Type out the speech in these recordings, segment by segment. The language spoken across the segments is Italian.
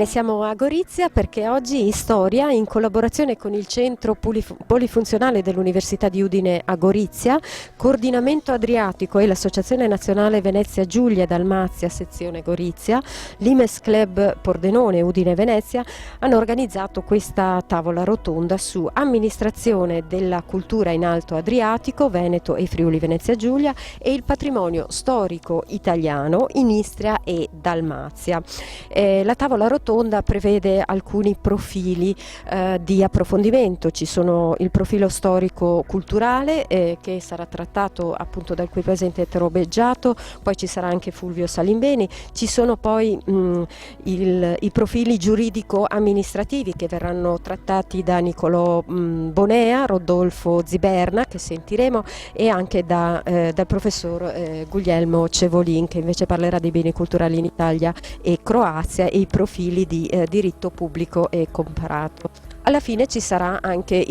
Bene, siamo a Gorizia perché oggi in storia, in collaborazione con il Centro Polifunzionale dell'Università di Udine a Gorizia, Coordinamento Adriatico e l'Associazione Nazionale Venezia Giulia e Dalmazia, sezione Gorizia, l'Imes Club Pordenone Udine Venezia, hanno organizzato questa tavola rotonda su amministrazione della cultura in Alto Adriatico, Veneto e Friuli Venezia Giulia e il patrimonio storico italiano in Istria e Dalmazia. La tavola rotonda prevede alcuni profili di approfondimento. Ci sono il profilo storico-culturale che sarà trattato appunto dal qui presente Ettore Beggiato, poi ci sarà anche Fulvio Salimbeni, ci sono poi i profili giuridico-amministrativi che verranno trattati da Nicolò Bonea, Rodolfo Ziberna, che sentiremo, e anche dal professor Guglielmo Cevolin, che invece parlerà dei beni culturali in Italia e Croazia e i profili di diritto pubblico e comparato. Alla fine ci sarà anche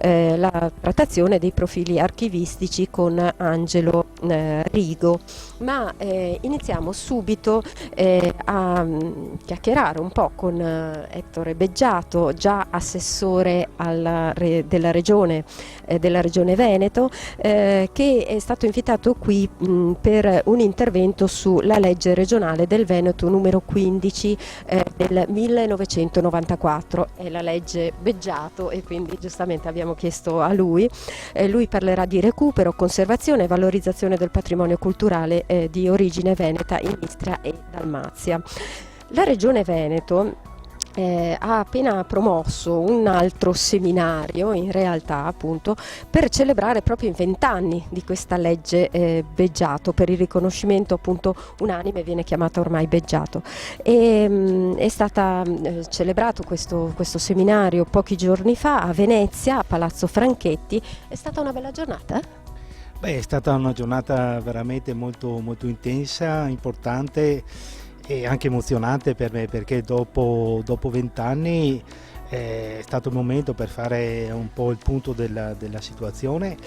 la trattazione dei profili archivistici con Angelo Rigo, ma iniziamo subito a chiacchierare un po' con Ettore Beggiato, già assessore della regione Veneto, che è stato invitato qui per un intervento sulla legge regionale del Veneto numero 15 del 1994, è la legge Beggiato, e quindi giustamente abbiamo chiesto a lui. Lui parlerà di recupero, conservazione e valorizzazione del patrimonio culturale di origine veneta in Istria e Dalmazia. La Regione Veneto ha appena promosso un altro seminario, in realtà appunto, per celebrare proprio i 20 anni di questa legge Beggiato, per il riconoscimento appunto unanime, viene chiamata ormai Beggiato. È stata celebrato questo seminario pochi giorni fa a Venezia, a Palazzo Franchetti. È stata una bella giornata? Beh, è stata una giornata veramente molto, molto intensa, importante e anche emozionante per me, perché dopo 20 anni è stato il momento per fare un po' il punto della situazione,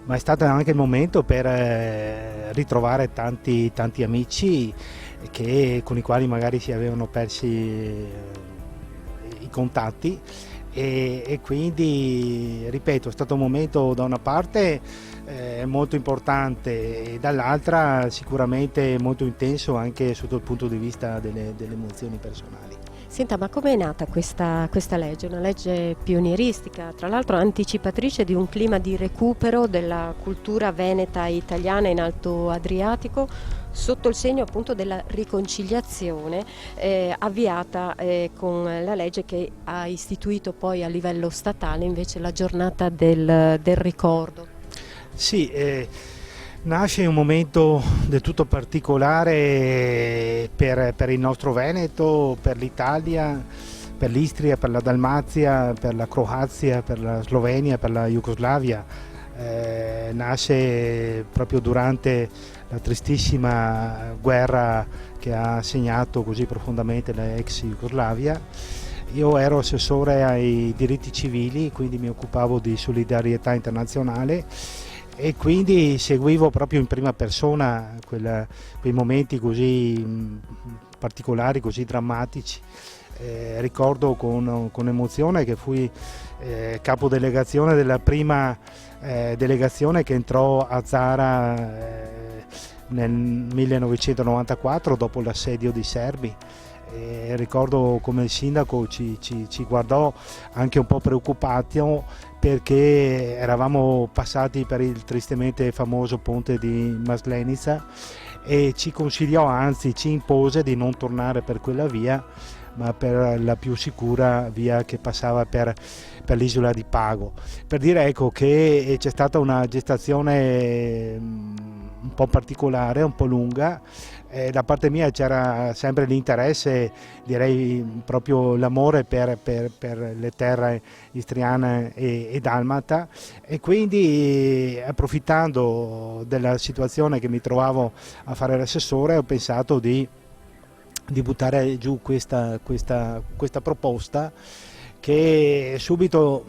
ma è stato anche il momento per ritrovare tanti amici con i quali magari si avevano persi i contatti, e quindi, ripeto, è stato un momento da una parte molto importante e dall'altra sicuramente molto intenso anche sotto il punto di vista delle emozioni personali. Senta, ma com'è nata questa legge? Una legge pionieristica, tra l'altro anticipatrice di un clima di recupero della cultura veneta e italiana in Alto Adriatico, sotto il segno appunto della riconciliazione avviata con la legge che ha istituito poi a livello statale invece la giornata del ricordo. Sì, nasce in un momento del tutto particolare per il nostro Veneto, per l'Italia, per l'Istria, per la Dalmazia, per la Croazia, per la Slovenia, per la Jugoslavia. Nasce proprio durante la tristissima guerra che ha segnato così profondamente la ex Jugoslavia. Io ero assessore ai diritti civili, quindi mi occupavo di solidarietà internazionale e quindi seguivo proprio in prima persona quei momenti così particolari, così drammatici. Ricordo con emozione che fui capodelegazione della prima delegazione che entrò a Zara nel 1994 dopo l'assedio dei serbi. Ricordo come il sindaco ci guardò anche un po' preoccupato, perché eravamo passati per il tristemente famoso ponte di Maslenica e ci consigliò, anzi ci impose di non tornare per quella via, ma per la più sicura via che passava per l'isola di Pago. Per dire, ecco, che c'è stata una gestazione un po' particolare, un po' lunga. Da parte mia c'era sempre l'interesse, direi proprio l'amore per le terre istriane e dalmata, e quindi, approfittando della situazione che mi trovavo a fare l'assessore, ho pensato di buttare giù questa proposta, che subito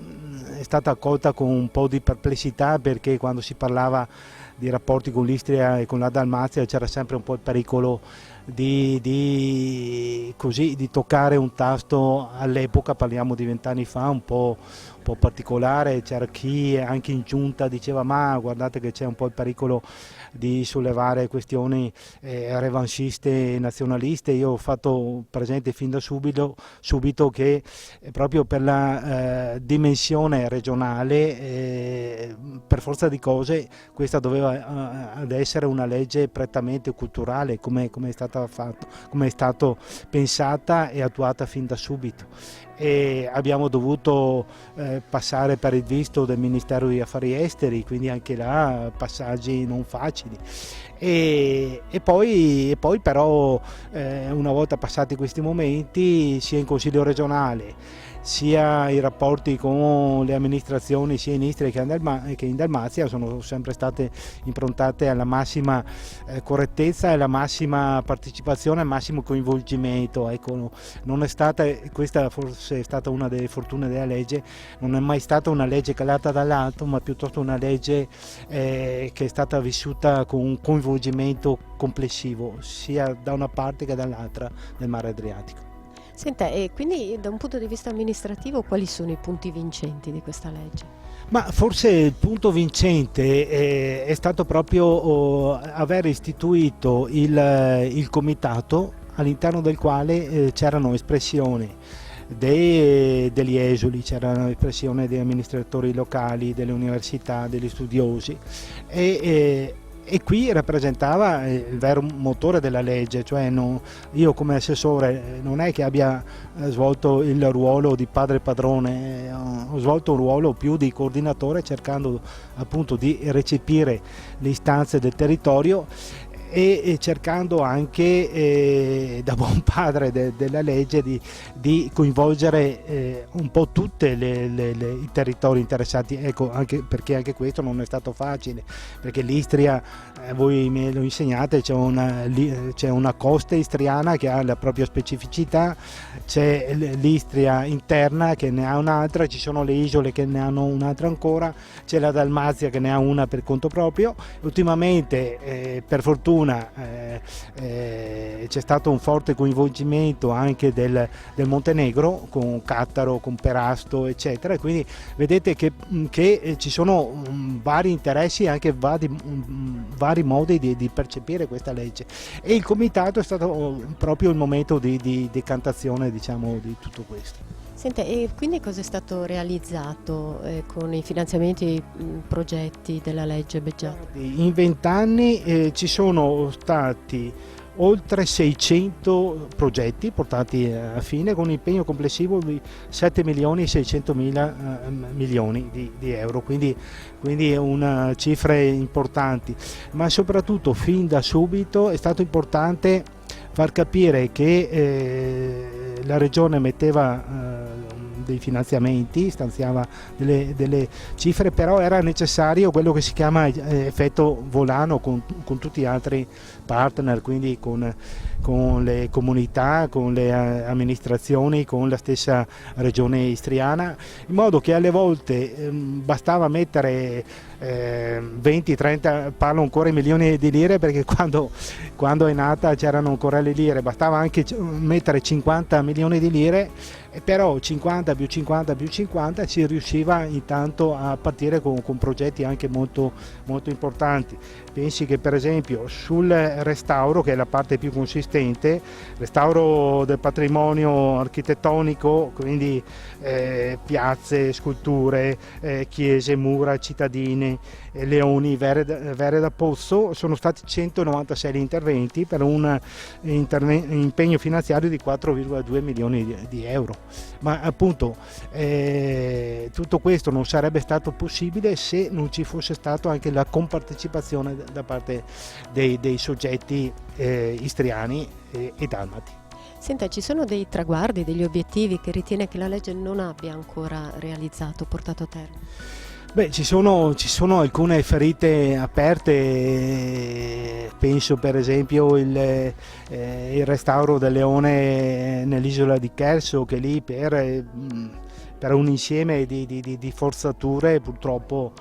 è stata accolta con un po' di perplessità, perché quando si parlava di rapporti con l'Istria e con la Dalmazia c'era sempre un po' il pericolo di toccare un tasto all'epoca, parliamo di 20 anni fa, un po' particolare. C'era chi anche in giunta diceva ma guardate che c'è un po' il pericolo di sollevare questioni revanchiste e nazionaliste. Io ho fatto presente fin da subito che proprio per la dimensione regionale, per forza di cose, questa doveva ad essere una legge prettamente culturale, come è stata fatta, come è stato pensata e attuata fin da subito. E abbiamo dovuto passare per il visto del Ministero degli Affari Esteri, quindi anche là passaggi non facili. E poi però una volta passati questi momenti, sia in Consiglio regionale sia i rapporti con le amministrazioni sia in Istria che in Dalmazia sono sempre state improntate alla massima correttezza e alla massima partecipazione, al massimo coinvolgimento. Ecco, non è stata, questa forse è stata una delle fortune della legge, non è mai stata una legge calata dall'alto, ma piuttosto una legge che è stata vissuta con un coinvolgimento complessivo sia da una parte che dall'altra del mare Adriatico. Senta, e quindi da un punto di vista amministrativo quali sono i punti vincenti di questa legge? Ma forse il punto vincente è stato proprio aver istituito il comitato all'interno del quale c'erano espressioni degli esuli, c'era espressione degli amministratori locali, delle università, degli studiosi e qui rappresentava il vero motore della legge, cioè io come assessore non è che abbia svolto il ruolo di padre padrone, ho svolto un ruolo più di coordinatore cercando appunto di recepire le istanze del territorio e cercando anche da buon padre della legge di coinvolgere un po' tutti i territori interessati, ecco, perché anche questo non è stato facile, perché l'Istria, voi me lo insegnate, c'è una costa istriana che ha la propria specificità, c'è l'Istria interna che ne ha un'altra, ci sono le isole che ne hanno un'altra ancora, c'è la Dalmazia che ne ha una per conto proprio. Ultimamente per fortuna c'è stato un forte coinvolgimento anche del Montenegro con Cattaro, con Perasto eccetera, e quindi vedete che ci sono vari interessi e anche vari modi di percepire questa legge, e il comitato è stato proprio il momento di decantazione, diciamo, di tutto questo. Senta, e quindi cosa è stato realizzato con i finanziamenti e progetti della legge Beggiato? In 20 anni ci sono stati oltre 600 progetti portati a fine con un impegno complessivo di 7 milioni e 600 mila milioni di euro, quindi una cifre importanti, ma soprattutto fin da subito è stato importante far capire che la Regione metteva dei finanziamenti, stanziava delle cifre, però era necessario quello che si chiama effetto volano con tutti gli altri partner, quindi con le comunità, con le amministrazioni, con la stessa regione istriana, in modo che alle volte bastava mettere 20-30, parlo ancora in milioni di lire perché quando è nata c'erano ancora le lire, bastava anche mettere 50 milioni di lire, però 50 più 50 più 50 si riusciva intanto a partire con progetti anche molto, molto importanti. Pensi che per esempio sul restauro, che è la parte più consistente, restauro del patrimonio architettonico, quindi piazze, sculture, chiese, mura, cittadine, leoni, vere da pozzo, sono stati 196 interventi per un impegno finanziario di 4,2 milioni di euro. Ma appunto tutto questo non sarebbe stato possibile se non ci fosse stato anche la compartecipazione da parte dei soggetti istriani e dalmati. Senta, ci sono dei traguardi, degli obiettivi che ritiene che la legge non abbia ancora realizzato, portato a termine? Beh, ci sono alcune ferite aperte, penso per esempio il restauro del leone nell'isola di Cherso, che lì per un insieme di forzature purtroppo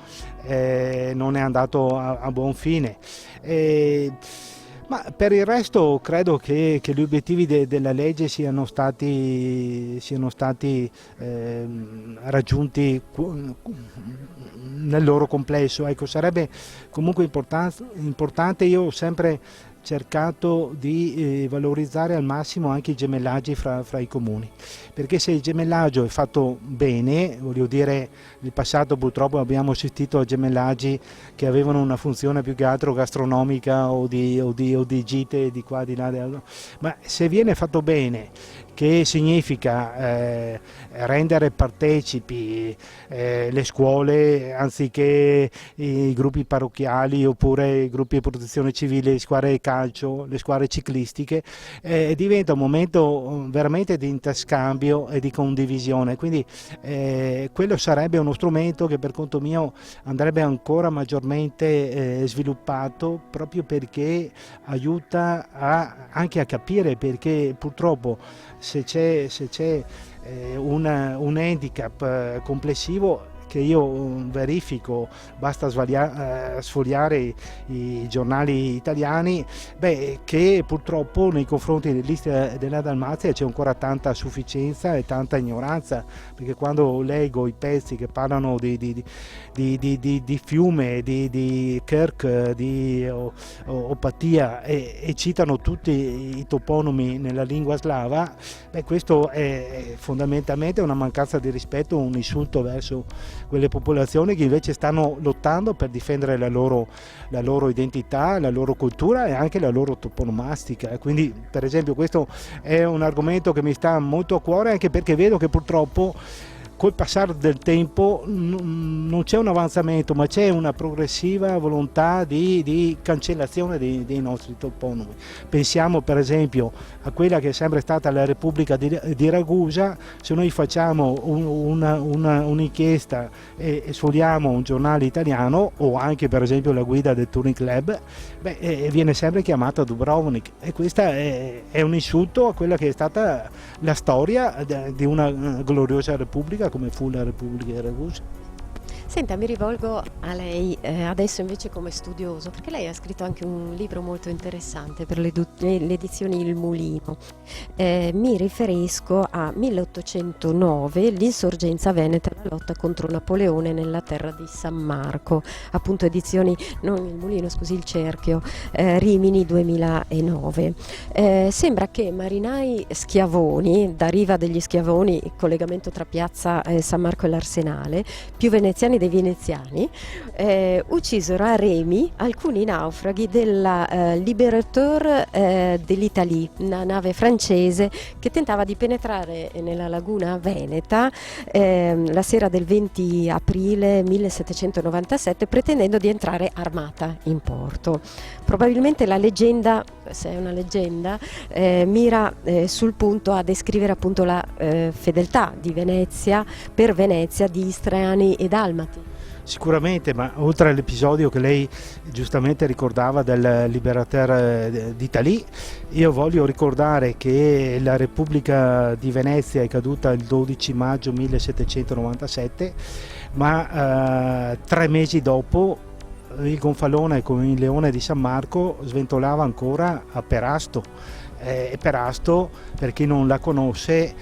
non è andato a buon fine. Ma per il resto credo che gli obiettivi della legge siano stati raggiunti nel loro complesso. Ecco, sarebbe comunque importante, io ho sempre cercato di valorizzare al massimo anche i gemellaggi fra i comuni, perché se il gemellaggio è fatto bene, voglio dire, nel passato purtroppo abbiamo assistito a gemellaggi che avevano una funzione più che altro gastronomica o di gite di qua di là, ma se viene fatto bene, che significa rendere partecipi le scuole anziché i gruppi parrocchiali oppure i gruppi di protezione civile, le squadre di calcio, le squadre ciclistiche, diventa un momento veramente di interscambio e di condivisione, quindi quello sarebbe uno strumento che per conto mio andrebbe ancora maggiormente sviluppato, proprio perché aiuta anche a capire, perché purtroppo se c'è un handicap complessivo che io verifico, basta sfogliare i giornali italiani, che purtroppo nei confronti dell'Istria e della Dalmazia c'è ancora tanta sufficienza e tanta ignoranza, perché quando leggo i pezzi che parlano di fiume, di Kirk, di Opatia e citano tutti i toponimi nella lingua slava, questo è fondamentalmente una mancanza di rispetto, un insulto verso quelle popolazioni che invece stanno lottando per difendere la loro identità, la loro cultura e anche la loro toponomastica. Quindi per esempio questo è un argomento che mi sta molto a cuore, anche perché vedo che purtroppo col passare del tempo non c'è un avanzamento, ma c'è una progressiva volontà di cancellazione dei nostri toponimi. Pensiamo per esempio a quella che è sempre stata la Repubblica di Ragusa. Se noi facciamo un'inchiesta e sfogliamo un giornale italiano, o anche per esempio la guida del Touring Club, viene sempre chiamata Dubrovnik, e questo è un insulto a quella che è stata la storia di una gloriosa repubblica come fu la Repubblica di Ragusa. Senta, mi rivolgo a lei adesso invece come studioso, perché lei ha scritto anche un libro molto interessante per le edizioni Il Mulino. Mi riferisco a 1809, l'insorgenza veneta, la lotta contro Napoleone nella terra di San Marco, appunto edizioni, non Il Mulino, scusi, Il Cerchio, Rimini 2009. Sembra che marinai schiavoni, da Riva degli Schiavoni, il collegamento tra piazza San Marco e l'Arsenale, più veneziani dei veneziani, uccisero a remi alcuni naufraghi della Liberateur de l'Italie, una nave francese che tentava di penetrare nella laguna veneta la sera del 20 aprile 1797, pretendendo di entrare armata in porto. Probabilmente la leggenda, se è una leggenda, mira sul punto a descrivere appunto la fedeltà di Venezia per Venezia di istriani e dalmati. Sicuramente, ma oltre all'episodio che lei giustamente ricordava del Liberateur d'Italie, io voglio ricordare che la Repubblica di Venezia è caduta il 12 maggio 1797, ma 3 mesi dopo il Gonfalone con il Leone di San Marco sventolava ancora a Perasto. Perasto, per chi non la conosce,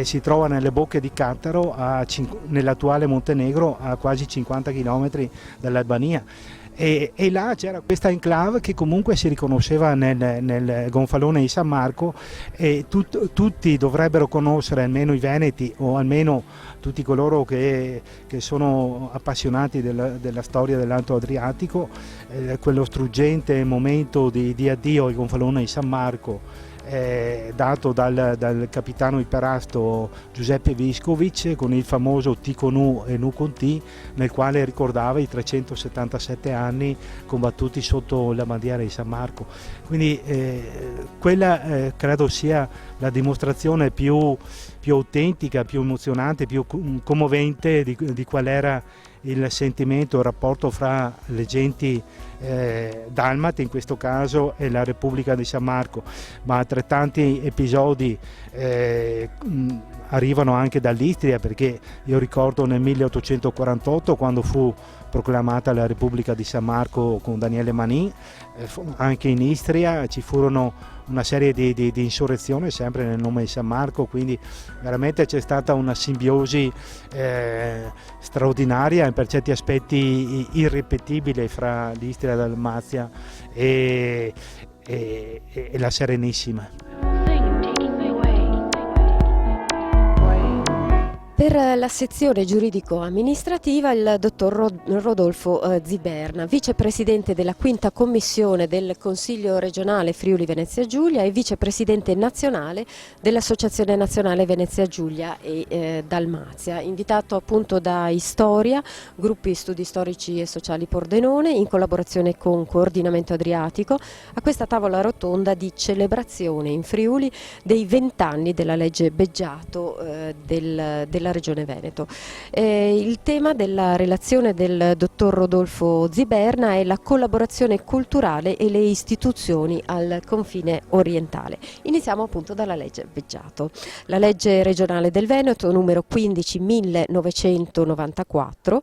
si trova nelle bocche di Cattaro, nell'attuale Montenegro, a quasi 50 km dall'Albania. E là c'era questa enclave che comunque si riconosceva nel Gonfalone di San Marco, e tutti dovrebbero conoscere, almeno i veneti o almeno tutti coloro che sono appassionati della storia dell'Alto Adriatico, quello struggente momento di addio al Gonfalone di San Marco, dato dal capitano di Perasto Giuseppe Viscovic, con il famoso Tico Nu e Nu con T, nel quale ricordava i 377 anni combattuti sotto la bandiera di San Marco. Quindi quella credo sia la dimostrazione più autentica, più emozionante, più commovente di qual era il sentimento, il rapporto fra le genti dalmate in questo caso e la Repubblica di San Marco. Ma altrettanti episodi arrivano anche dall'Istria, perché io ricordo nel 1848, quando fu proclamata la Repubblica di San Marco con Daniele Manin. Anche in Istria ci furono una serie di insurrezioni sempre nel nome di San Marco, quindi veramente c'è stata una simbiosi straordinaria e per certi aspetti irripetibile fra l'Istria e la Dalmazia e la Serenissima. Per la sezione giuridico-amministrativa il dottor Rodolfo Ziberna, vicepresidente della quinta commissione del Consiglio regionale Friuli Venezia Giulia e vicepresidente nazionale dell'Associazione Nazionale Venezia Giulia e Dalmazia, invitato appunto da Istoria, gruppi studi storici e sociali Pordenone, in collaborazione con Coordinamento Adriatico, a questa tavola rotonda di celebrazione in Friuli dei 20 anni della legge Beggiato della Regione Veneto. Il tema della relazione del dottor Rodolfo Ziberna è la collaborazione culturale e le istituzioni al confine orientale. Iniziamo appunto dalla legge Beggiato. La legge regionale del Veneto numero 15 1994,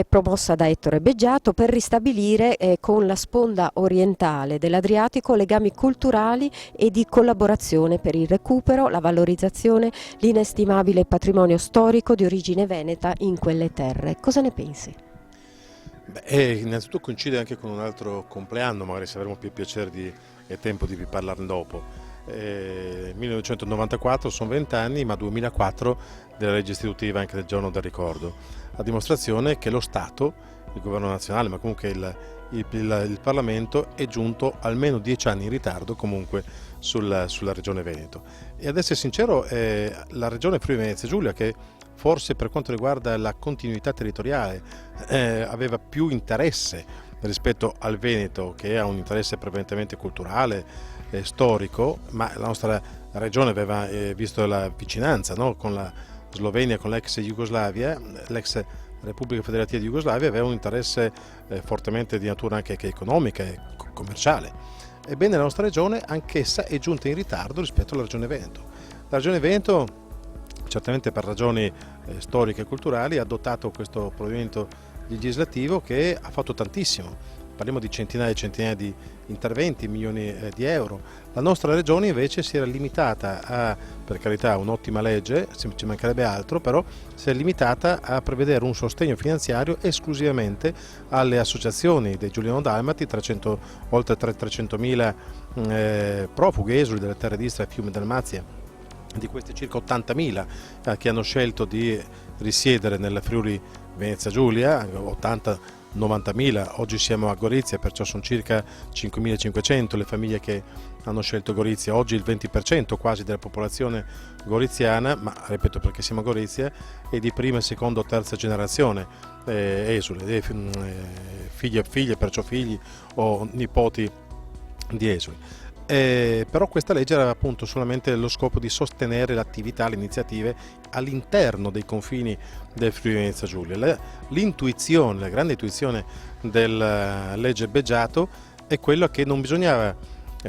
promossa da Ettore Beggiato per ristabilire con la sponda orientale dell'Adriatico legami culturali e di collaborazione per il recupero, la valorizzazione, l'inestimabile patrimonio storico di origine veneta in quelle terre. Cosa ne pensi? Innanzitutto coincide anche con un altro compleanno, magari se avremo più piacere e tempo di parlarne dopo. 1994 sono 20 anni, ma 2004 della legge istitutiva anche del giorno del ricordo, a dimostrazione che lo Stato, il governo nazionale, ma comunque il Parlamento è giunto almeno 10 anni in ritardo comunque sulla Regione Veneto. E ad essere sincero, la Regione Friuli Venezia Giulia, che forse per quanto riguarda la continuità territoriale aveva più interesse rispetto al Veneto, che ha un interesse prevalentemente culturale, storico, ma la nostra regione aveva visto la vicinanza, no? Con la Slovenia, con l'ex Jugoslavia, l'ex Repubblica Federativa di Jugoslavia, aveva un interesse fortemente di natura anche economica e commerciale. Ebbene, la nostra regione anch'essa è giunta in ritardo rispetto alla regione Veneto. La regione Veneto, certamente per ragioni storiche e culturali, ha adottato questo provvedimento legislativo che ha fatto tantissimo. Parliamo di centinaia e centinaia di interventi, milioni di euro. La nostra regione invece si era limitata a, per carità, un'ottima legge, ci mancherebbe altro, però si è limitata a prevedere un sostegno finanziario esclusivamente alle associazioni dei Giuliano-Dalmati, oltre 300.000 profughi esuli delle terre d'Istria e Fiume Dalmazia. Di questi circa 80.000 che hanno scelto di risiedere nella Friuli Venezia Giulia, 90.000, oggi siamo a Gorizia, perciò sono circa 5.500 le famiglie che hanno scelto Gorizia. Oggi il 20% quasi della popolazione goriziana, ma ripeto perché siamo a Gorizia, è di prima, seconda o terza generazione esule, figlie, perciò figli o nipoti di esuli. Però questa legge aveva appunto solamente lo scopo di sostenere l'attività, le iniziative all'interno dei confini del Friuli Venezia Giulia. L'intuizione, la grande intuizione della legge Beggiato è quella che non bisognava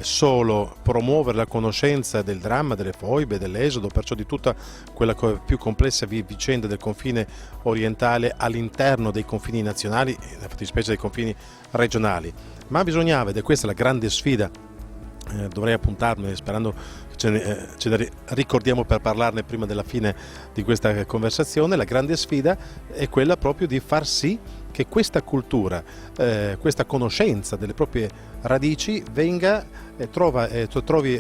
solo promuovere la conoscenza del dramma, delle foibe, dell'esodo, perciò di tutta quella più complessa vicenda del confine orientale all'interno dei confini nazionali, nella fattispecie dei confini regionali, ma bisognava, ed è questa la grande sfida, dovrei appuntarmi sperando che ce ne ricordiamo per parlarne prima della fine di questa conversazione. La grande sfida è quella proprio di far sì che questa cultura, questa conoscenza delle proprie radici trovi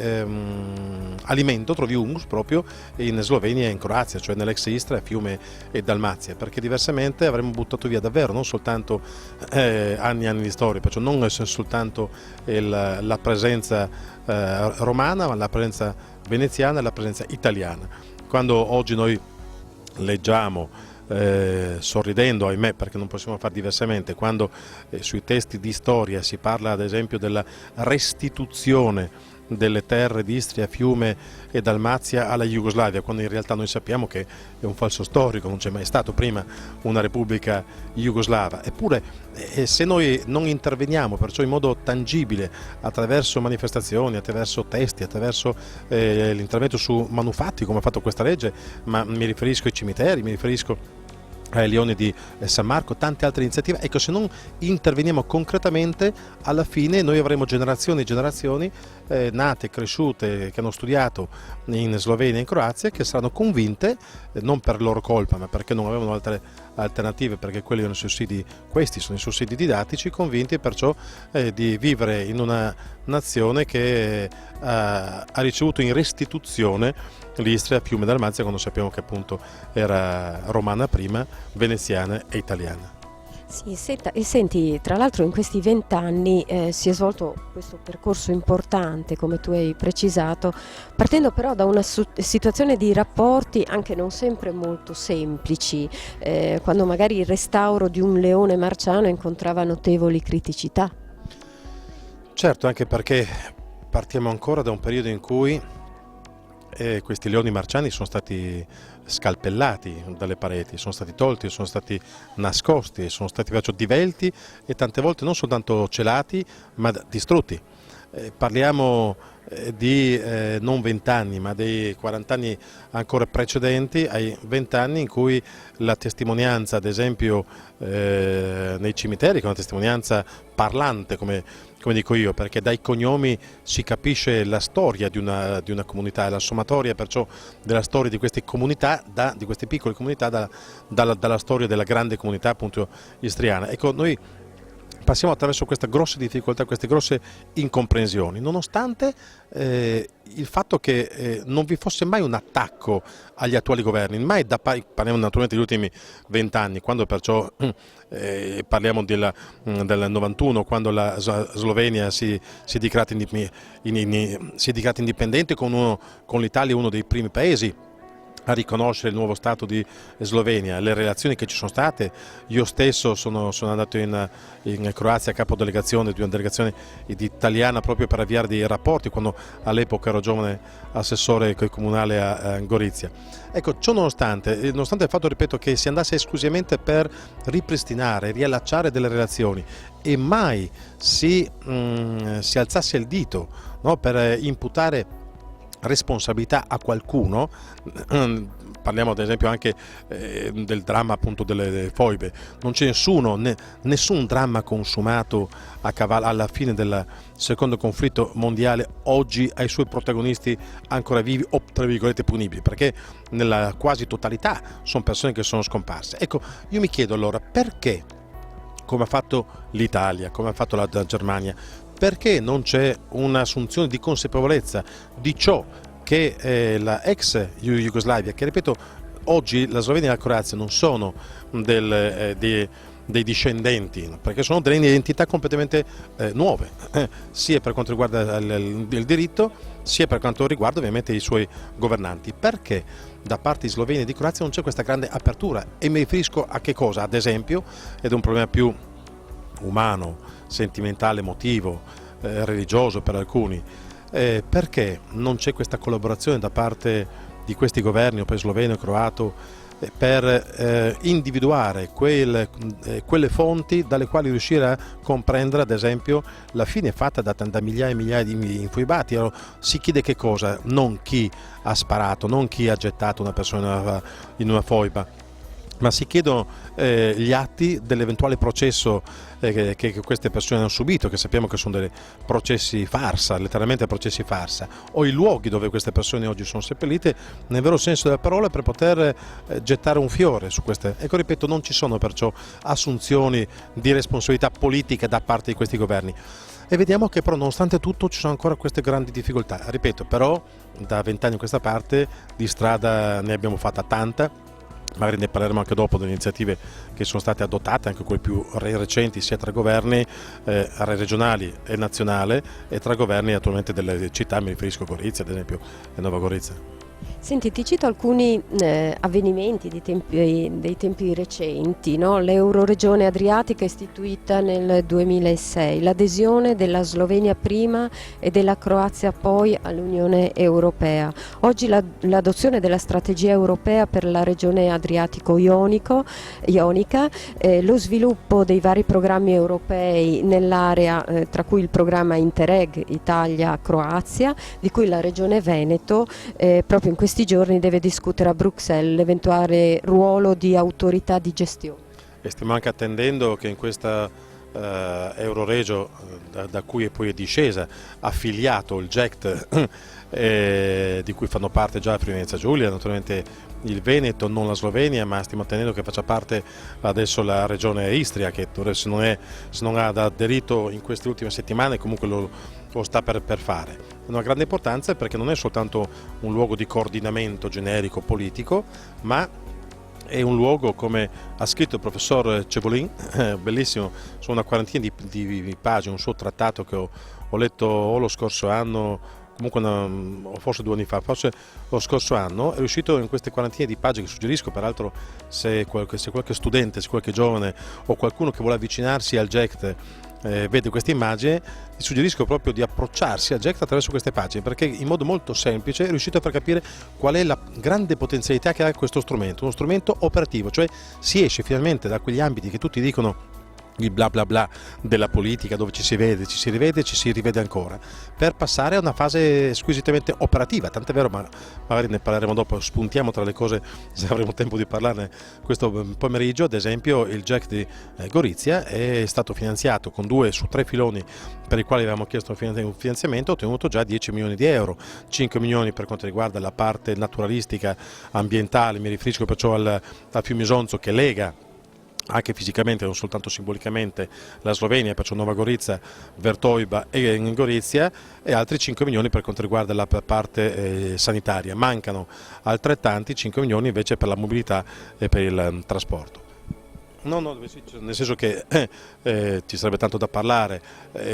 alimento, trovi humus proprio in Slovenia e in Croazia, cioè nell'ex Istria, Fiume e Dalmazia, perché diversamente avremmo buttato via davvero non soltanto anni e anni di storia, perciò non soltanto la presenza romana, ma la presenza veneziana e la presenza italiana. Quando oggi noi leggiamo, sorridendo, ahimè, perché non possiamo fare diversamente, quando sui testi di storia si parla ad esempio della restituzione delle terre di Istria, Fiume e Dalmazia alla Jugoslavia, quando in realtà noi sappiamo che è un falso storico, non c'è mai stato prima una repubblica jugoslava. Eppure se noi non interveniamo perciò in modo tangibile attraverso manifestazioni, attraverso testi, attraverso l'intervento su manufatti come ha fatto questa legge, ma mi riferisco ai cimiteri, mi riferisco ai Leoni di San Marco, tante altre iniziative. Ecco, se non interveniamo concretamente, alla fine noi avremo generazioni e generazioni nate, cresciute, che hanno studiato in Slovenia e in Croazia, che saranno convinte, non per loro colpa, ma perché non avevano altre alternative, perché quelli erano i sussidi, questi sono i sussidi didattici, convinti perciò di vivere in una nazione che ha ricevuto in restituzione l'Istria, Fiume e Dalmazia, quando sappiamo che appunto era romana prima, veneziana e italiana. Sì, senti, tra l'altro in questi 20 anni si è svolto questo percorso importante, come tu hai precisato, partendo però da una situazione di rapporti anche non sempre molto semplici, quando magari il restauro di un leone marciano incontrava notevoli criticità. Certo, anche perché partiamo ancora da un periodo in cui questi leoni marciani sono stati scalpellati dalle pareti, sono stati tolti, sono stati nascosti, sono stati divelti e tante volte non soltanto celati ma distrutti. Parliamo di non 20 anni ma dei 40 anni ancora precedenti ai 20 anni in cui la testimonianza, ad esempio nei cimiteri, che è una testimonianza parlante, come dico io, perché dai cognomi si capisce la storia di una comunità, la sommatoria perciò della storia di queste comunità, di queste piccole comunità, dalla storia della grande comunità appunto istriana. Ecco, noi passiamo attraverso queste grosse difficoltà, queste grosse incomprensioni, nonostante il fatto che non vi fosse mai un attacco agli attuali governi, mai parliamo naturalmente degli ultimi 20 anni, quando perciò parliamo del 91, quando la Slovenia si è dichiarata indipendente, con l'Italia uno dei primi paesi a riconoscere il nuovo Stato di Slovenia, le relazioni che ci sono state. Io stesso sono andato in Croazia a capodelegazione di una delegazione italiana proprio per avviare dei rapporti, quando all'epoca ero giovane assessore comunale a Gorizia. Ecco, ciò nonostante il fatto, ripeto, che si andasse esclusivamente per ripristinare, riallacciare delle relazioni e mai si alzasse il dito, no, per imputare responsabilità a qualcuno. Parliamo ad esempio anche del dramma appunto delle foibe. Non c'è nessun dramma consumato alla fine del secondo conflitto mondiale oggi ai suoi protagonisti ancora vivi o tra virgolette punibili, perché nella quasi totalità sono persone che sono scomparse. Ecco, io mi chiedo allora perché, come ha fatto l'Italia, come ha fatto la Germania, perché non c'è un'assunzione di consapevolezza di ciò che la ex Jugoslavia, che ripeto oggi la Slovenia e la Croazia non sono dei discendenti, perché sono delle identità completamente nuove, sia per quanto riguarda il diritto, sia per quanto riguarda ovviamente i suoi governanti. Perché da parte di Slovenia e di Croazia non c'è questa grande apertura? E mi riferisco a che cosa? Ad esempio, ed è un problema più umano, sentimentale, emotivo, religioso per alcuni, perché non c'è questa collaborazione da parte di questi governi, o per sloveno e croato, per individuare quelle fonti dalle quali riuscire a comprendere ad esempio la fine fatta da migliaia e migliaia di infoibati. Allora, si chiede che cosa? Non chi ha sparato, non chi ha gettato una persona in una foiba, ma si chiedono gli atti dell'eventuale processo che queste persone hanno subito, che sappiamo che sono dei processi farsa, letteralmente processi farsa, o i luoghi dove queste persone oggi sono seppellite nel vero senso della parola, per poter gettare un fiore su queste. Ecco, ripeto, non ci sono perciò assunzioni di responsabilità politica da parte di questi governi. E vediamo che però nonostante tutto ci sono ancora queste grandi difficoltà. Ripeto, però da 20 anni a questa parte di strada ne abbiamo fatta tanta. Magari ne parleremo anche dopo delle iniziative che sono state adottate, anche quelle più recenti, sia tra governi regionali e nazionali e tra governi attualmente delle città, mi riferisco a Gorizia ad esempio e Nova Gorizia. Senti, ti cito alcuni avvenimenti dei tempi recenti, no? L'Euroregione Adriatica istituita nel 2006, l'adesione della Slovenia prima e della Croazia poi all'Unione Europea. Oggi l'adozione della strategia europea per la regione Adriatico-Ionica, lo sviluppo dei vari programmi europei nell'area, tra cui il programma Interreg Italia-Croazia, di cui la regione Veneto proprio proprio in questi giorni deve discutere a Bruxelles l'eventuale ruolo di autorità di gestione. E stiamo anche attendendo che in questa Euroregio, da cui poi è discesa, affiliato il GECT, di cui fanno parte già la Friuli Venezia Giulia, naturalmente il Veneto, non la Slovenia, ma stiamo attendendo che faccia parte adesso la regione Istria, che se non ha aderito in queste ultime settimane comunque lo sta per fare. È una grande importanza perché non è soltanto un luogo di coordinamento generico politico, ma è un luogo, come ha scritto il professor Cevolin, bellissimo, su una quarantina di pagine, un suo trattato che ho letto o lo scorso anno, comunque o forse 2 anni fa, forse lo scorso anno, è riuscito in queste quarantine di pagine, che suggerisco peraltro se qualche studente, se qualche giovane o qualcuno che vuole avvicinarsi al GECT vede queste immagini, ti suggerisco proprio di approcciarsi al GECT attraverso queste pagine, perché in modo molto semplice è riuscito a far capire qual è la grande potenzialità che ha questo strumento, uno strumento operativo, cioè si esce finalmente da quegli ambiti che tutti dicono il bla bla bla della politica, dove ci si vede, ci si rivede, ci si rivede ancora, per passare a una fase squisitamente operativa, tant'è vero, ma magari ne parleremo dopo, spuntiamo tra le cose se avremo tempo di parlarne questo pomeriggio. Ad esempio il GECT di Gorizia è stato finanziato con 2 su 3 filoni per i quali avevamo chiesto un finanziamento, ha ottenuto già 10 milioni di euro, 5 milioni per quanto riguarda la parte naturalistica, ambientale, mi riferisco perciò al fiume Isonzo che lega anche fisicamente, non soltanto simbolicamente, la Slovenia, perciò Nova Gorica, Vertojba e Gorizia, e altri 5 milioni per quanto riguarda la parte sanitaria. Mancano altrettanti 5 milioni invece per la mobilità e per il trasporto. No, nel senso che ci sarebbe tanto da parlare,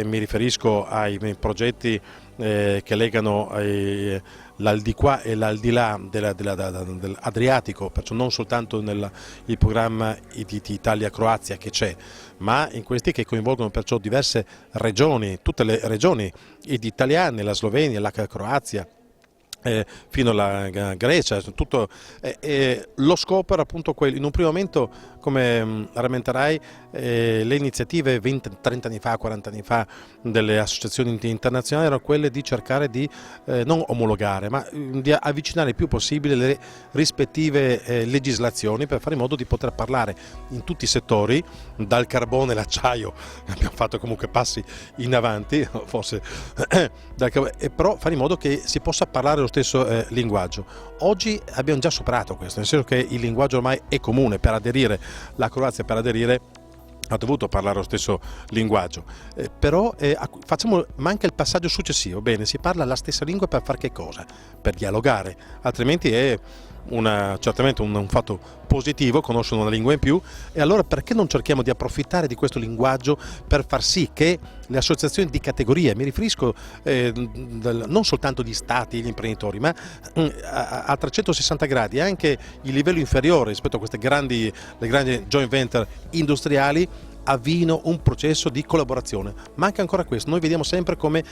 mi riferisco ai progetti che legano l'aldilà e l'aldilà dell'Adriatico, perciò non soltanto il programma di Italia-Croazia che c'è, ma in questi che coinvolgono perciò diverse regioni, tutte le regioni italiane, la Slovenia, la Croazia, fino alla Grecia, tutto, lo scopo era appunto quello. In un primo momento, come rammenterai, le iniziative 20-30 anni fa, 40 anni fa delle associazioni internazionali erano quelle di cercare di non omologare, ma di avvicinare il più possibile le rispettive legislazioni per fare in modo di poter parlare in tutti i settori, dal carbone all'acciaio. Abbiamo fatto comunque passi in avanti, forse, però fare in modo che si possa parlare lo stesso linguaggio. Oggi abbiamo già superato questo, nel senso che il linguaggio ormai è comune. Per aderire, la Croazia per aderire ha dovuto parlare lo stesso linguaggio, però manca il passaggio successivo. Bene, si parla la stessa lingua per fare che cosa? Per dialogare, altrimenti è certamente un fatto positivo conoscere una lingua in più, e allora perché non cerchiamo di approfittare di questo linguaggio per far sì che le associazioni di categoria, mi riferisco non soltanto gli stati e gli imprenditori, ma a 360 gradi anche il livello inferiore rispetto a queste le grandi joint venture industriali, avvino un processo di collaborazione. Manca ancora questo. Noi vediamo sempre come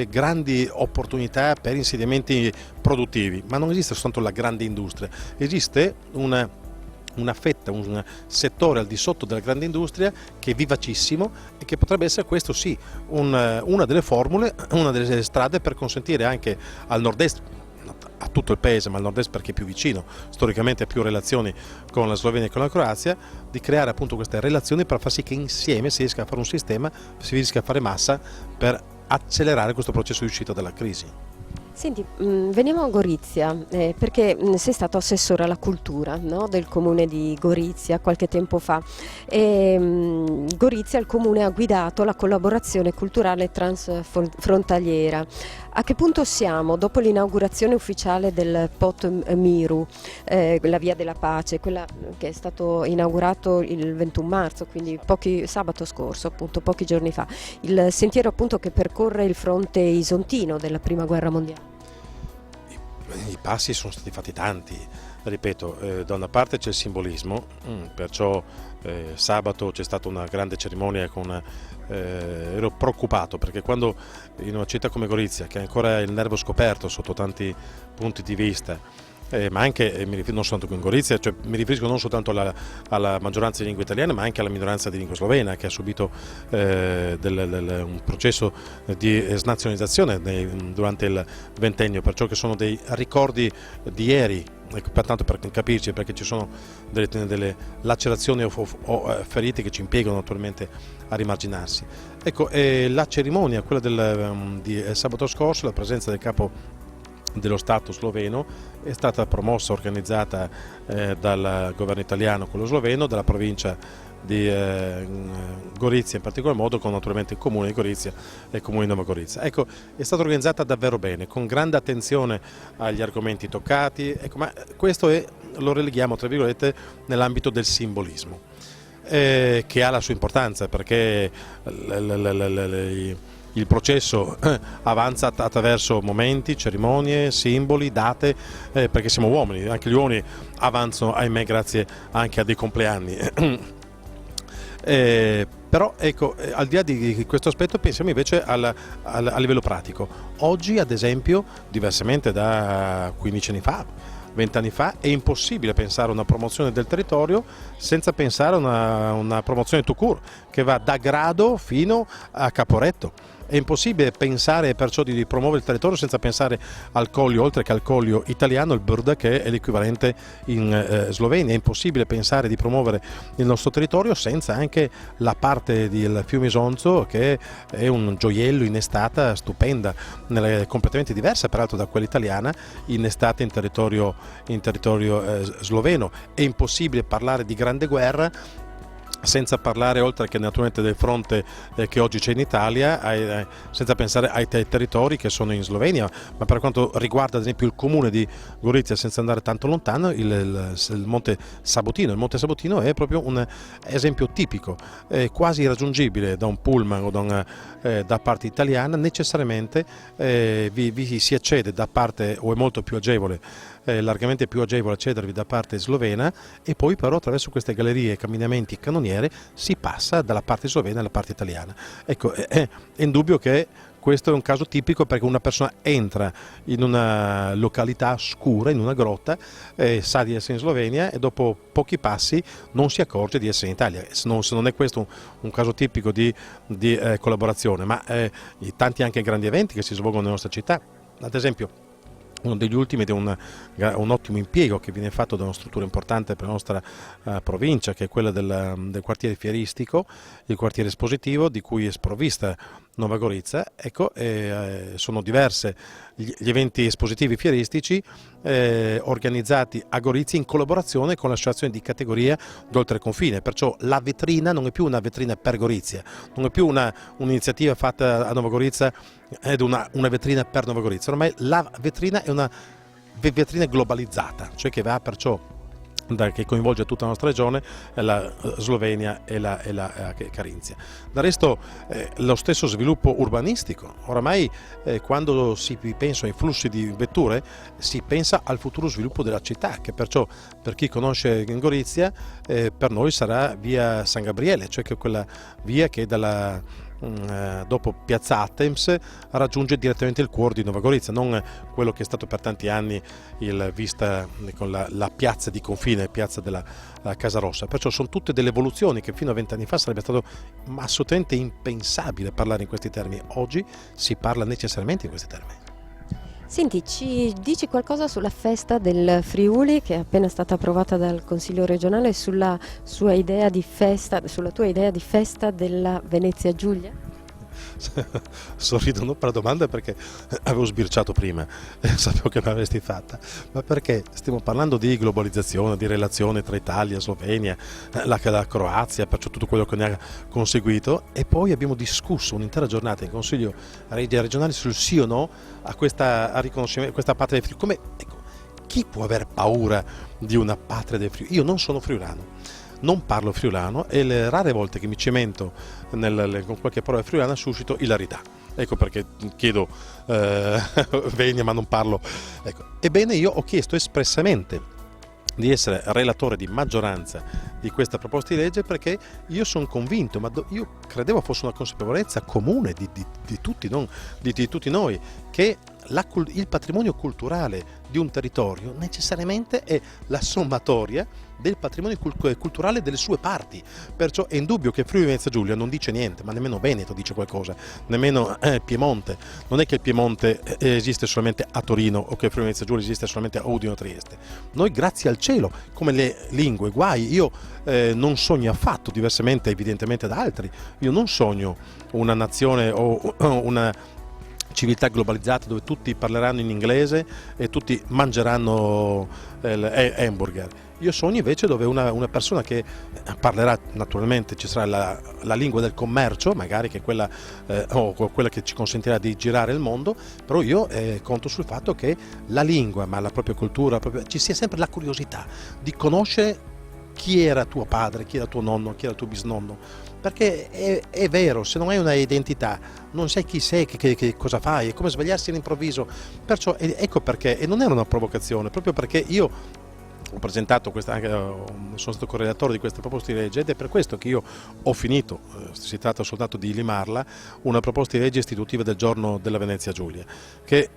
grandi opportunità per insediamenti produttivi, ma non esiste soltanto la grande industria, esiste una fetta, un settore al di sotto della grande industria che è vivacissimo e che potrebbe essere, questo sì, una delle formule, una delle strade per consentire anche al nord-est, a tutto il paese, ma al nord-est perché è più vicino, storicamente ha più relazioni con la Slovenia e con la Croazia, di creare appunto queste relazioni per far sì che insieme si riesca a fare un sistema, si riesca a fare massa per accelerare questo processo di uscita dalla crisi. Senti, veniamo a Gorizia, perché sei stato assessore alla cultura, no, del comune di Gorizia qualche tempo fa. Gorizia, il comune, ha guidato la collaborazione culturale transfrontaliera. A che punto siamo dopo l'inaugurazione ufficiale del Pot Miru, la Via della Pace, quella che è stato inaugurato il 21 marzo, quindi sabato scorso, appunto, pochi giorni fa, il sentiero appunto che percorre il fronte isontino della Prima Guerra Mondiale? I passi sono stati fatti tanti, ripeto, da una parte c'è il simbolismo, perciò sabato c'è stata una grande cerimonia ero preoccupato perché quando in una città come Gorizia, che ha ancora il nervo scoperto sotto tanti punti di vista, ma anche, mi riferisco non soltanto in Gorizia, cioè mi riferisco non soltanto alla maggioranza di lingua italiana, ma anche alla minoranza di lingua slovena, che ha subito un processo di snazionalizzazione durante il ventennio, perciò che sono dei ricordi di ieri. Ecco, pertanto, per capirci, perché ci sono delle lacerazioni o ferite che ci impiegano naturalmente a rimarginarsi. Ecco, la cerimonia, quella di sabato scorso, la presenza del capo dello Stato sloveno è stata promossa, organizzata dal governo italiano, quello sloveno, dalla provincia di Gorizia in particolar modo, con naturalmente il comune di Gorizia e il comune di Nova Gorizia. Ecco, è stata organizzata davvero bene, con grande attenzione agli argomenti toccati, ecco, ma questo lo releghiamo tra virgolette nell'ambito del simbolismo, che ha la sua importanza, perché il processo avanza attraverso momenti, cerimonie, simboli, date, perché siamo uomini, anche gli uomini avanzano, ahimè, grazie anche a dei compleanni. Però ecco, al di là di questo aspetto, pensiamo invece a livello pratico. Oggi, ad esempio, diversamente da 15 anni fa, 20 anni fa, è impossibile pensare a una promozione del territorio senza pensare a una promozione tout court, che va da Grado fino a Caporetto. È impossibile pensare perciò di promuovere il territorio senza pensare al Collio, oltre che al Collio italiano, il Brda, che è l'equivalente in Slovenia. È impossibile pensare di promuovere il nostro territorio senza anche la parte del fiume Isonzo, che è un gioiello innestata stupenda, completamente diversa peraltro da quella italiana, innestata in territorio sloveno. È impossibile parlare di grande guerra senza parlare, oltre che naturalmente del fronte che oggi c'è in Italia, senza pensare ai territori che sono in Slovenia. Ma per quanto riguarda ad esempio il comune di Gorizia, senza andare tanto lontano, il Monte Sabotino. Il Monte Sabotino è proprio un esempio tipico, quasi irraggiungibile da un pullman o da parte italiana. Necessariamente vi si accede da parte, o è molto più agevole, largamente più agevole accedervi da parte slovena, e poi però attraverso queste gallerie, camminamenti e cannoniere si passa dalla parte slovena alla parte italiana. Ecco, è indubbio che questo è un caso tipico, perché una persona entra in una località scura, in una grotta, sa di essere in Slovenia e dopo pochi passi non si accorge di essere in Italia. Se non è questo un caso tipico di collaborazione, ma tanti anche grandi eventi che si svolgono nella nostra città. Ad esempio, uno degli ultimi ed è un ottimo impiego che viene fatto da una struttura importante per la nostra provincia, che è quella del quartiere fieristico, il quartiere espositivo, di cui è sprovvista Nova Gorizia. Ecco, sono diverse gli eventi espositivi fieristici organizzati a Gorizia in collaborazione con l'associazione di categoria d'oltreconfine, perciò la vetrina non è più una vetrina per Gorizia, non è più un'iniziativa fatta a Nova Gorizia ed una vetrina per Nova Gorizia. Ormai la vetrina è una vetrina globalizzata, cioè che va perciò che coinvolge tutta la nostra regione, la Slovenia e la Carinzia. Del resto lo stesso sviluppo urbanistico, oramai quando si pensa ai flussi di vetture si pensa al futuro sviluppo della città, che perciò per chi conosce Gorizia per noi sarà via San Gabriele, cioè che quella via che dopo Piazza Attems raggiunge direttamente il cuore di Nova Gorizia, non quello che è stato per tanti anni vista con la piazza di confine, piazza della Casa Rossa. Perciò sono tutte delle evoluzioni che fino a 20 anni fa sarebbe stato assolutamente impensabile parlare in questi termini. Oggi si parla necessariamente in questi termini. Senti, ci dici qualcosa sulla festa del Friuli, che è appena stata approvata dal Consiglio regionale, sulla tua idea di festa della Venezia Giulia? Sorridono per la domanda, perché avevo sbirciato prima, sapevo che l'avresti fatta, ma perché stiamo parlando di globalizzazione, di relazione tra Italia, Slovenia, la Croazia, perciò tutto quello che ne ha conseguito, e poi abbiamo discusso un'intera giornata in Consiglio regionale sul sì o no a questa patria del Friuli. Ecco, chi può aver paura di una patria del Friuli? Io non sono friulano, non parlo friulano, e le rare volte che mi cimento con qualche parola friulana suscito ilarità. Ecco perché chiedo venia, ma non parlo. Ecco. Ebbene, io ho chiesto espressamente di essere relatore di maggioranza di questa proposta di legge, perché io sono convinto, ma io credevo fosse una consapevolezza comune di tutti noi, che il patrimonio culturale di un territorio necessariamente è la sommatoria del patrimonio culturale delle sue parti, perciò è indubbio che Friuli Venezia Giulia non dice niente, ma nemmeno Veneto dice qualcosa, nemmeno Piemonte. Non è che il Piemonte esiste solamente a Torino o che Friuli Venezia Giulia esiste solamente a Udine o Trieste. Noi, grazie al cielo, come le lingue, guai, io non sogno affatto, diversamente evidentemente da altri, io non sogno una nazione o una civiltà globalizzata dove tutti parleranno in inglese e tutti mangeranno hamburger. Io sogno invece dove una persona che parlerà, naturalmente ci sarà la lingua del commercio, magari che è quella, o quella che ci consentirà di girare il mondo, però io conto sul fatto che la lingua, ma la propria cultura, ci sia sempre la curiosità di conoscere chi era tuo padre, chi era tuo nonno, chi era tuo bisnonno, perché è vero, se non hai una identità non sai chi sei, che cosa fai, è come svegliarsi all'improvviso. Perciò ecco perché, e non era una provocazione, proprio perché io ho presentato sono stato correlatore di questa proposta di legge ed è per questo che io ho finito, si tratta soltanto di limarla, una proposta di legge istitutiva del giorno della Venezia Giulia, che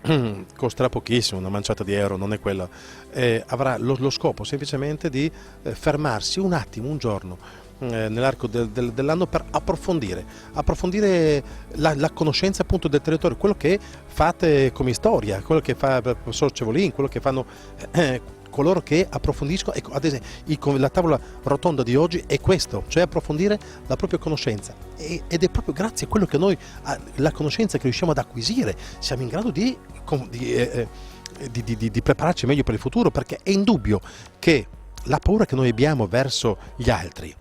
costerà pochissimo, una manciata di euro, non è quella, avrà lo scopo semplicemente di fermarsi un attimo, un giorno, nell'arco dell'anno per approfondire la conoscenza appunto del territorio, quello che fate come storia, quello che fa il professor Cevolin, quello che fanno coloro che approfondiscono. Ecco, ad esempio, la tavola rotonda di oggi è questo, cioè approfondire la propria conoscenza, ed è proprio grazie a quello che noi, la conoscenza che riusciamo ad acquisire, siamo in grado di prepararci meglio per il futuro, perché è indubbio che la paura che noi abbiamo verso gli altri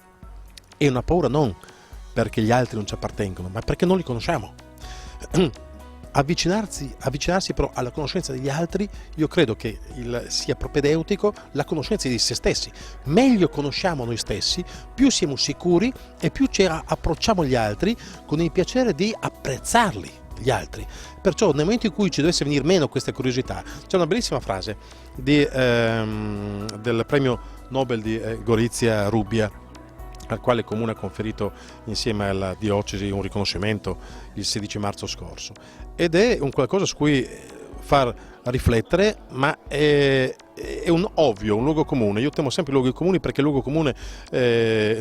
è una paura non perché gli altri non ci appartengono, ma perché non li conosciamo. Avvicinarsi però alla conoscenza degli altri, io credo che sia propedeutico la conoscenza di se stessi. Meglio conosciamo noi stessi, più siamo sicuri e più ci approcciamo agli altri con il piacere di apprezzarli gli altri. Perciò nel momento in cui ci dovesse venire meno questa curiosità, c'è una bellissima frase del premio Nobel di Gorizia Rubbia, al quale il Comune ha conferito insieme alla diocesi un riconoscimento il 16 marzo scorso, ed è un qualcosa su cui far riflettere, ma è un ovvio, un luogo comune. Io temo sempre i luoghi comuni, perché il luogo comune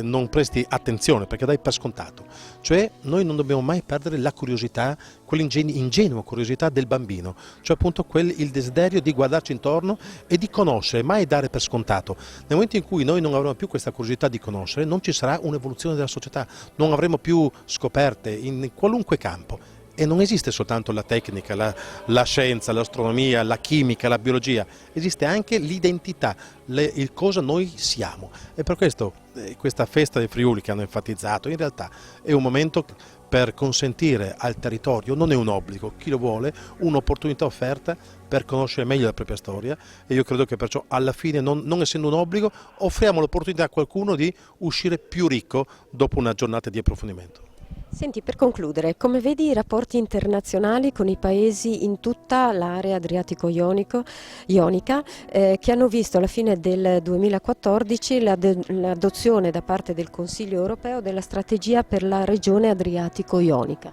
non presti attenzione, perché dai per scontato. Cioè noi non dobbiamo mai perdere la curiosità, quell'ingenua curiosità del bambino, cioè appunto il desiderio di guardarci intorno e di conoscere, mai dare per scontato. Nel momento in cui noi non avremo più questa curiosità di conoscere, non ci sarà un'evoluzione della società, non avremo più scoperte in qualunque campo. E non esiste soltanto la tecnica, la scienza, l'astronomia, la chimica, la biologia, esiste anche l'identità, il cosa noi siamo. E per questo questa festa dei Friuli che hanno enfatizzato in realtà è un momento per consentire al territorio, non è un obbligo, chi lo vuole, un'opportunità offerta per conoscere meglio la propria storia, e io credo che perciò alla fine, non essendo un obbligo, offriamo l'opportunità a qualcuno di uscire più ricco dopo una giornata di approfondimento. Senti, per concludere, come vedi i rapporti internazionali con i paesi in tutta l'area adriatico-ionica che hanno visto alla fine del 2014 l'adozione da parte del Consiglio europeo della strategia per la regione adriatico-ionica?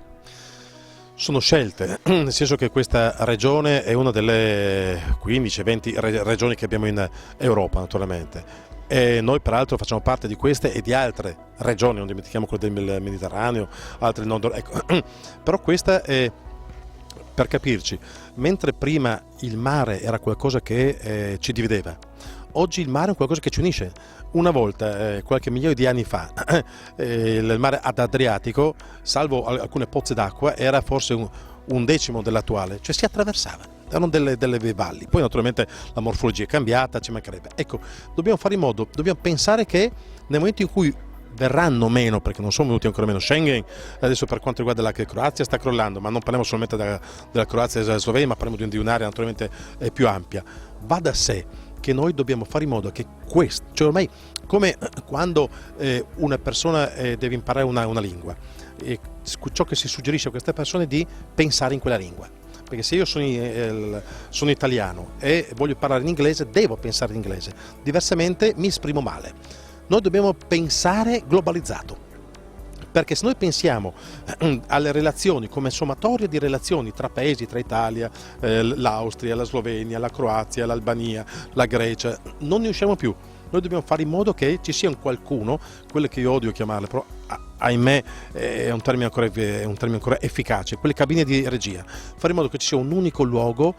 Sono scelte, nel senso che questa regione è una delle 15-20 regioni che abbiamo in Europa, naturalmente. E noi peraltro facciamo parte di queste e di altre regioni, non dimentichiamo quelle del Mediterraneo, altre nord, ecco. Però questa è, per capirci, mentre prima il mare era qualcosa che ci divideva, oggi il mare è qualcosa che ci unisce. Una volta, qualche migliaio di anni fa, il mare Adriatico, salvo alcune pozze d'acqua, era forse un decimo dell'attuale, cioè si attraversava. Erano delle valli, poi naturalmente la morfologia è cambiata, ci mancherebbe. Ecco, dobbiamo fare in modo, dobbiamo pensare che nel momento in cui verranno meno, perché non sono venuti ancora meno Schengen, adesso per quanto riguarda la Croazia sta crollando, ma non parliamo solamente della Croazia e della Slovenia, ma parliamo di un'area naturalmente più ampia. Va da sé che noi dobbiamo fare in modo che questo, cioè ormai come quando una persona deve imparare una lingua, ciò che si suggerisce a queste persone è di pensare in quella lingua. Perché se io sono italiano e voglio parlare in inglese, devo pensare in inglese, diversamente mi esprimo male. Noi dobbiamo pensare globalizzato, perché se noi pensiamo alle relazioni come sommatoria di relazioni tra paesi, tra Italia, l'Austria, la Slovenia, la Croazia, l'Albania, la Grecia, non ne usciamo più. Noi dobbiamo fare in modo che ci sia un qualcuno, quello che io odio chiamarle, però ahimè è un termine ancora efficace, quelle cabine di regia, fare in modo che ci sia un unico luogo,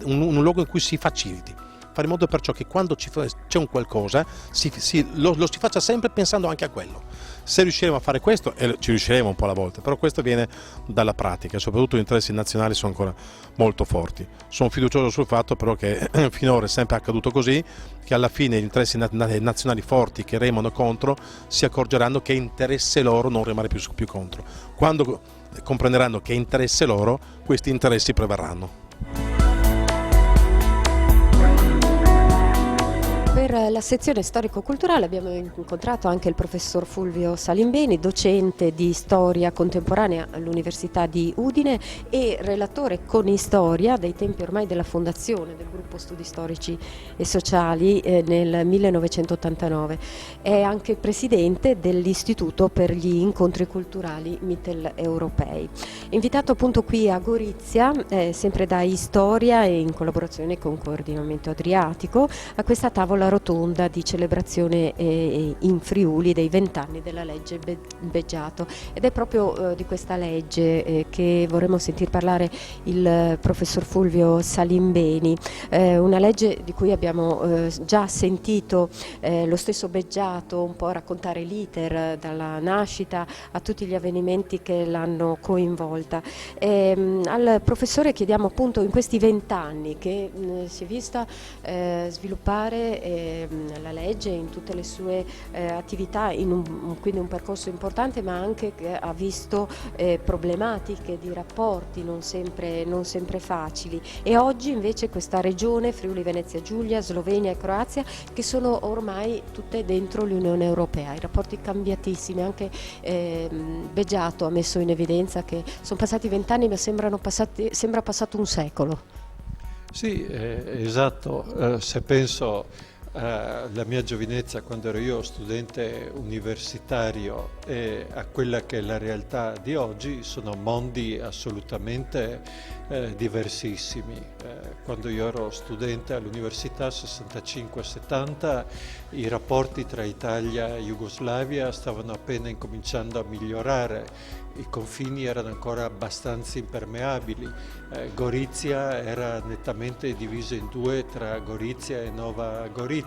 un luogo in cui si faciliti, fare in modo perciò che quando c'è un qualcosa lo si faccia sempre pensando anche a quello. Se riusciremo a fare questo, e ci riusciremo un po' alla volta, però questo viene dalla pratica, soprattutto gli interessi nazionali sono ancora molto forti. Sono fiducioso sul fatto però che finora è sempre accaduto così, che alla fine gli interessi nazionali forti che remano contro si accorgeranno che è interesse loro non remare più contro. Quando comprenderanno che è interesse loro, questi interessi prevarranno. Per la sezione storico-culturale abbiamo incontrato anche il professor Fulvio Salimbeni, docente di storia contemporanea all'Università di Udine e relatore con storia dai tempi ormai della fondazione del gruppo studi storici e sociali nel 1989. È anche presidente dell'Istituto per gli incontri culturali mitteleuropei. Invitato appunto qui a Gorizia, sempre da Storia e in collaborazione con Coordinamento Adriatico, a questa tavola rotonda di celebrazione in Friuli dei 20 anni della legge Beggiato, ed è proprio di questa legge che vorremmo sentir parlare il professor Fulvio Salimbeni, una legge di cui abbiamo già sentito lo stesso Beggiato un po' raccontare l'iter dalla nascita a tutti gli avvenimenti che l'hanno coinvolta. Al professore chiediamo appunto in questi 20 anni che si è vista sviluppare la legge in tutte le sue attività, quindi un percorso importante, ma anche che ha visto problematiche di rapporti non sempre facili, e oggi invece questa regione Friuli Venezia Giulia, Slovenia e Croazia, che sono ormai tutte dentro l'Unione Europea, i rapporti cambiatissimi. Anche Beggiato ha messo in evidenza che sono passati 20 anni ma sembra passato un secolo. Sì, esatto. Se penso alla mia giovinezza, quando ero io studente universitario, e a quella che è la realtà di oggi, sono mondi assolutamente diversissimi. Quando io ero studente all'università 65-70, i rapporti tra Italia e Jugoslavia stavano appena incominciando a migliorare. I confini erano ancora abbastanza impermeabili, Gorizia era nettamente divisa in due tra Gorizia e Nova Gorica.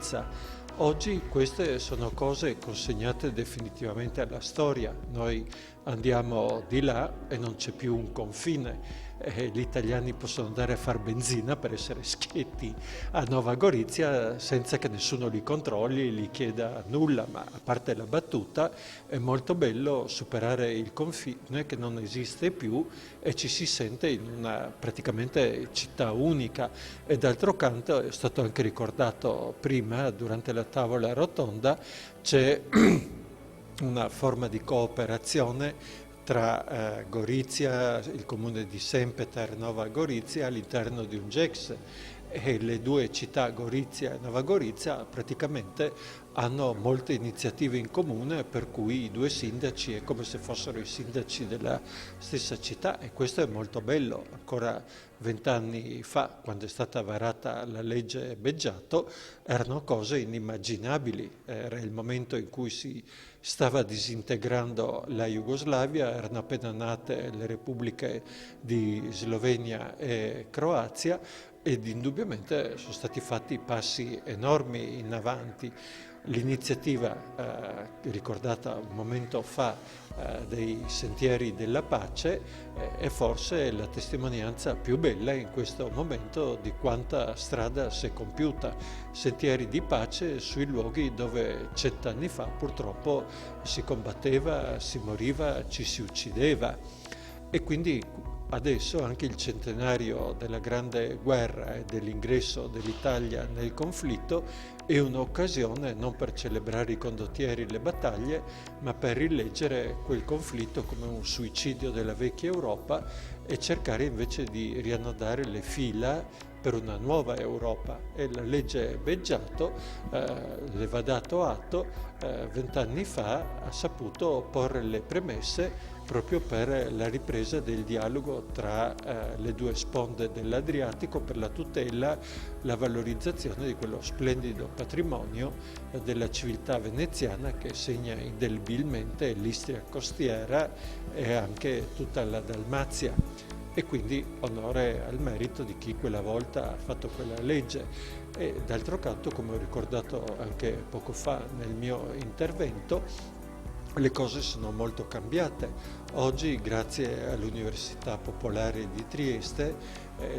Oggi queste sono cose consegnate definitivamente alla storia. Noi andiamo di là e non c'è più un confine. Gli italiani possono andare a far benzina per essere schietti a Nova Gorizia senza che nessuno li controlli, li chieda nulla, ma a parte la battuta è molto bello superare il confine che non esiste più e ci si sente in una praticamente città unica. E d'altro canto, è stato anche ricordato prima durante la tavola rotonda, c'è una forma di cooperazione tra Gorizia, il comune di Sempetar e Nova Gorizia, all'interno di un GEX, e le due città, Gorizia e Nova Gorizia, praticamente hanno molte iniziative in comune, per cui i due sindaci è come se fossero i sindaci della stessa città, e questo è molto bello. Ancora 20 anni fa, quando è stata varata la legge Beggiato, erano cose inimmaginabili. Era il momento in cui si stava disintegrando la Jugoslavia, erano appena nate le repubbliche di Slovenia e Croazia, ed indubbiamente sono stati fatti passi enormi in avanti. L'iniziativa ricordata un momento fa dei Sentieri della Pace è forse la testimonianza più bella in questo momento di quanta strada si è compiuta. Sentieri di pace sui luoghi dove 100 anni fa purtroppo si combatteva, si moriva, ci si uccideva, e quindi adesso anche il centenario della Grande Guerra e dell'ingresso dell'Italia nel conflitto è un'occasione non per celebrare i condottieri e le battaglie, ma per rileggere quel conflitto come un suicidio della vecchia Europa e cercare invece di riannodare le fila per una nuova Europa, e la legge Beggiato, le va dato atto, 20 anni fa ha saputo porre le premesse proprio per la ripresa del dialogo tra le due sponde dell'Adriatico per la tutela, la valorizzazione di quello splendido patrimonio della civiltà veneziana che segna indelebilmente l'Istria costiera e anche tutta la Dalmazia. E quindi onore al merito di chi quella volta ha fatto quella legge. E d'altro canto, come ho ricordato anche poco fa nel mio intervento, le cose sono molto cambiate. Oggi, grazie all'Università Popolare di Trieste,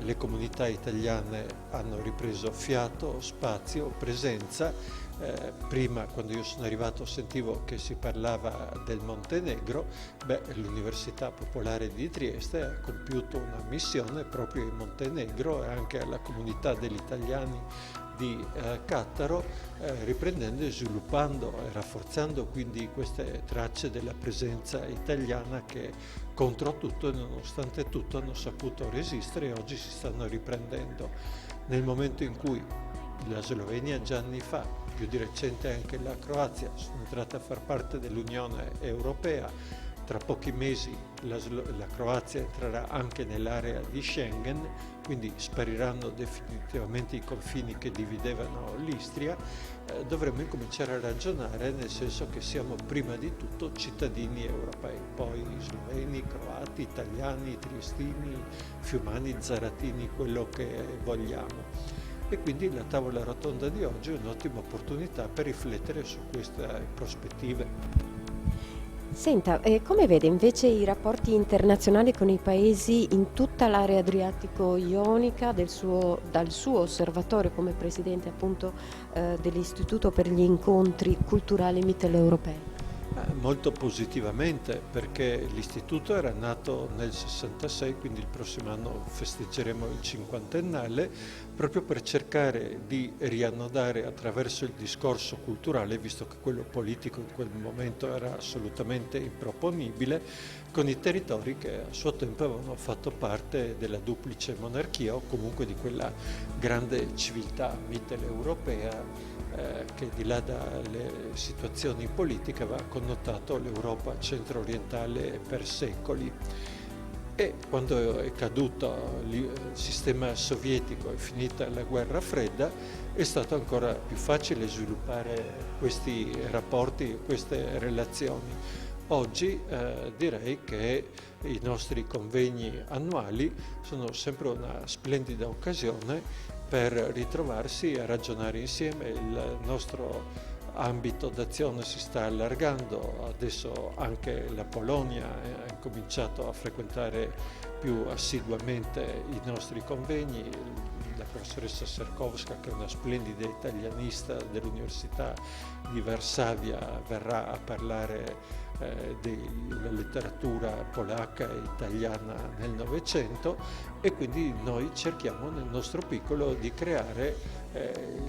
le comunità italiane hanno ripreso fiato, spazio, presenza. Prima, quando io sono arrivato, sentivo che si parlava del Montenegro. L'Università Popolare di Trieste ha compiuto una missione proprio in Montenegro e anche alla comunità degli italiani di Cattaro, riprendendo e sviluppando e rafforzando quindi queste tracce della presenza italiana che contro tutto e nonostante tutto hanno saputo resistere e oggi si stanno riprendendo. Nel momento in cui la Slovenia già anni fa, più di recente anche la Croazia, sono entrate a far parte dell'Unione Europea, tra pochi mesi la Croazia entrerà anche nell'area di Schengen, quindi spariranno definitivamente i confini che dividevano l'Istria. Dovremmo incominciare a ragionare nel senso che siamo prima di tutto cittadini europei, poi sloveni, croati, italiani, triestini, fiumani, zaratini, quello che vogliamo. E quindi la tavola rotonda di oggi è un'ottima opportunità per riflettere su queste prospettive. Senta, come vede invece i rapporti internazionali con i paesi in tutta l'area adriatico-ionica dal suo osservatorio come presidente appunto dell'Istituto per gli incontri culturali mitteleuropei? Molto positivamente, perché l'istituto era nato nel 66, quindi il prossimo anno festeggeremo il cinquantennale, proprio per cercare di riannodare attraverso il discorso culturale, visto che quello politico in quel momento era assolutamente improponibile, con i territori che a suo tempo avevano fatto parte della duplice monarchia o comunque di quella grande civiltà mitteleuropea che di là dalle situazioni politiche aveva connotato l'Europa centro-orientale per secoli. E quando è caduto il sistema sovietico e finita la guerra fredda, è stato ancora più facile sviluppare questi rapporti, queste relazioni. Oggi direi che i nostri convegni annuali sono sempre una splendida occasione per ritrovarsi a ragionare insieme. Il nostro ambito d'azione si sta allargando, adesso anche la Polonia ha incominciato a frequentare più assiduamente i nostri convegni. La professoressa Serkowska, che è una splendida italianista dell'Università di Varsavia, verrà a parlare della letteratura polacca e italiana nel Novecento, e quindi noi cerchiamo nel nostro piccolo di creare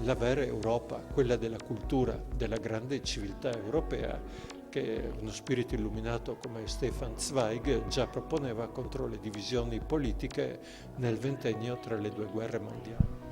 la vera Europa, quella della cultura, della grande civiltà europea, che uno spirito illuminato come Stefan Zweig già proponeva contro le divisioni politiche nel ventennio tra le due guerre mondiali.